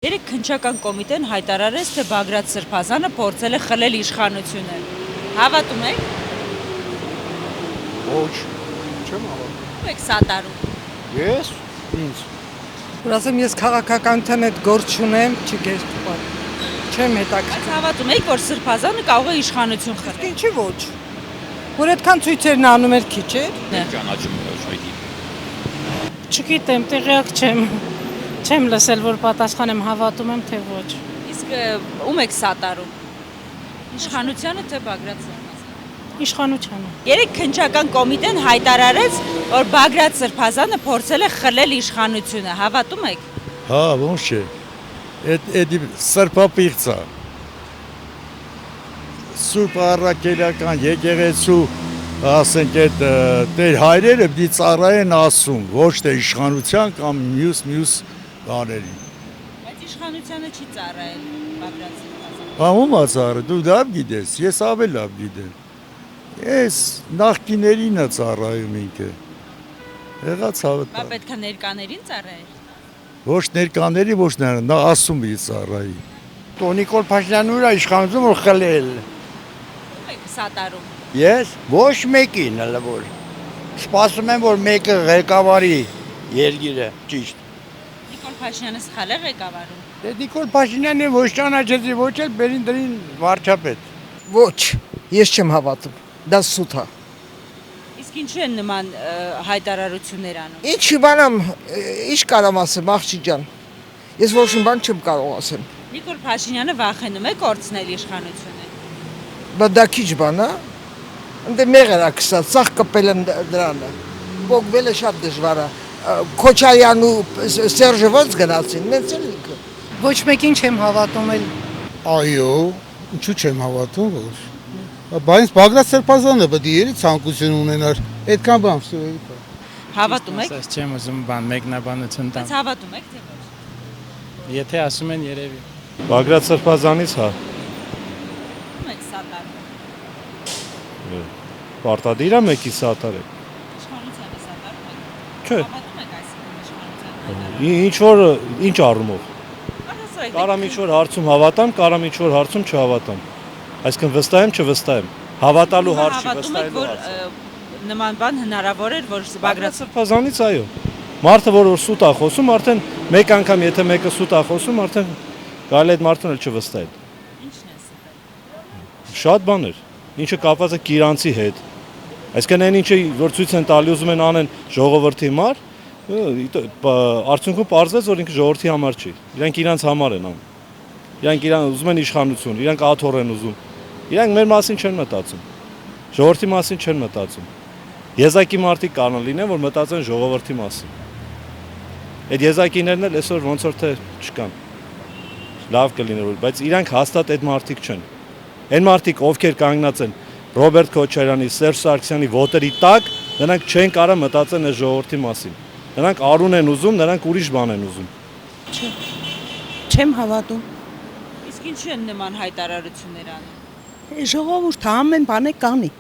Երեք քննչական կոմիտեն հայտարարեց, թե Բագրատ Սրբազանը փորձել է խլել իշխանությունը։ Հավատում եք։ Ոչ, չեմ հավատում։ Ո՞ւմ եք սատարում։ Ես, ինձ։ Որ ասեմ, ես քաղաքականության հետ գործ չունեմ, չգերտպար։ Չեմ հետաքրքիր։ Բայց հավատում եք, որ Սրբազանը կարող է իշխանություն խլել։ Ինչի ոչ։ Որ այդքան ցույցերն անում էր քիչ է։ Ճանաչում եմ շայքի։ Չգիտեմ, տեղյակ չեմ։ Չեմ լսել, որ պատասխանեմ, հավատում եմ, թե ոչ։ Իսկ ո՞ւմ եք սատարում։ Իշխանությանը թե Բագրատ Սրբազանը։ Իշխանությանը։ Երեք քննչական կոմիտեն հայտարարեց, որ Բագրատ Սրբազանը փորձել է խլել իշխանությունը։ Հավատում եք։ Հա, ոնց չէ։ Էդի սրբապիղծա։ Սուրբ առաքելական եկեղեցու ասենք այդ տեր հայրերը պիտի ծառայեն ասում, ոչ թե իշխանության կամ մյուս բաներին։ Բայց իշխանությանը չի ծառայել Բագրատ Սրբազանը։ Հա ում է ծառայել, դու լավ գիտես, ես ավելի լավ գիտեմ։ Ես նախկիներին է ծառայում ինքը։ Եղած Բա հավատա։ պետք է ներկաներին ծառայել։ Ոչ ներկաների, ոչ նա ասում է ծառայի։ Նիկոլ Փաշինյանը ուր է իշխանություն որ խլել։ Ո՞ւմ եք սատարում։ Ես ոչ մեկին հələ որ։ Սպասում եմ որ մեկը ղեկավարի երկիրը ճիշտ։ Նիկոլ Փաշինյանը սխալ է ղեկավարում։ Դե Նիկոլ Փաշինյանը ոչ ճանաչեցի, ոչ էլ բերին դրին վարչապետ։ Ոչ, ես չեմ հավատում։ Դա սուտ է։ Իսկ ինչու են նման հայտարարություններ անում։ Ինչի բանամ, ինչ կարամ ասեմ, աղջի ջան։ Ես ոչ մի բան չեմ կարող ասեմ։ Նիկոլ Փաշինյանը վախենում է կորցնել իշխանությունը։ Բայց դա քիչ բան է։ Ընդ մեղր է կսած, սաղ կպել են դրանը։ Պոգվել է շատ դժվար է։ Քոչարյանն ու Սերժը ոնց գնացին, նենց էլ ինքը։ Ոչ մեկին չեմ հավատում էլ։ Այո, ինչու չեմ հավատում որ։ Բայց Բագրատ Սրբազանը պետք է ցանկություն ունենար։ Այդքան բան վստահելի կա։ Հավատում եք։ Ասած չեմ ուզում բան մեկնաբանություն Բայց տամ։ հավատում եք թե ոչ։ Եթե ասում են երևի։ Բագրատ Սրբազանից հա։ Ո՞ւմ եք սատարում։ Պարտադիր է մեկի սատարել։ Իշխանությանը սատարում եք։ Չէ։ Հավատում եք այսինքն իշխանությանը։ Ինչ որ ինչ առումով։ Առասարակ Կարամ ինչ որ հարցում հավատամ, կարամ ինչ որ հարցում չհավատամ։ Այսինքն վստահ եմ, չվստահ եմ։ Հավատալու հարց չի, հավատում եք, վստահելու որ հարց։ նման բան հնարավոր էր, որ Բագրատ Բագրատ Սրբազանից այո։ Մարդը որ սուտ է խոսում, արդեն մեկ անգամ եթե մեկը սուտ է խոսում, արդեն կարելի է այդ մարդուն էլ չվստահել։ ինչն է ստել։ Շատ բաներ, ինչը կապված է Կիրանցի հետ։ Այսինքն այն ինչը որ ցույց են տալի ուզում են անեն ժողովրդի համար, արդյունքում պարզվեց որ ինքը ժողովրդի համար չի։ Իրանք իրանց համար են անում։ Իրանք ուզում են իշխանություն, իրանք աթոռ են ուզում։ Իրանք մեր մասին չեն մտածում։ Ժողովրդի մասին չեն մտածում։ Եզակի մարդիկ կարող լինեն, որ մտածեն ժողովրդի մասին։ Այդ եզակիներն էլ այսօր ոնց որ թե չկան։ Լավ կլիներ, բայց իրանք հաստատ այդ մարդիկ չեն։ Այն մարդիկ, ովքեր կանգնած են Ռոբերտ Քոչարյանի, Սերժ Սարգսյանի ոտերի տակ, նրանք չեն կարող մտածեն այս ժողովրդի մասին։ Նրանք արուն են ուզում, նրանք ուրիշ բան են ուզում։ Չեմ հավատում։ Իսկ ինչու են նման հայտարարություններ անում։ Ժողովուրդը ամեն բան է կանի։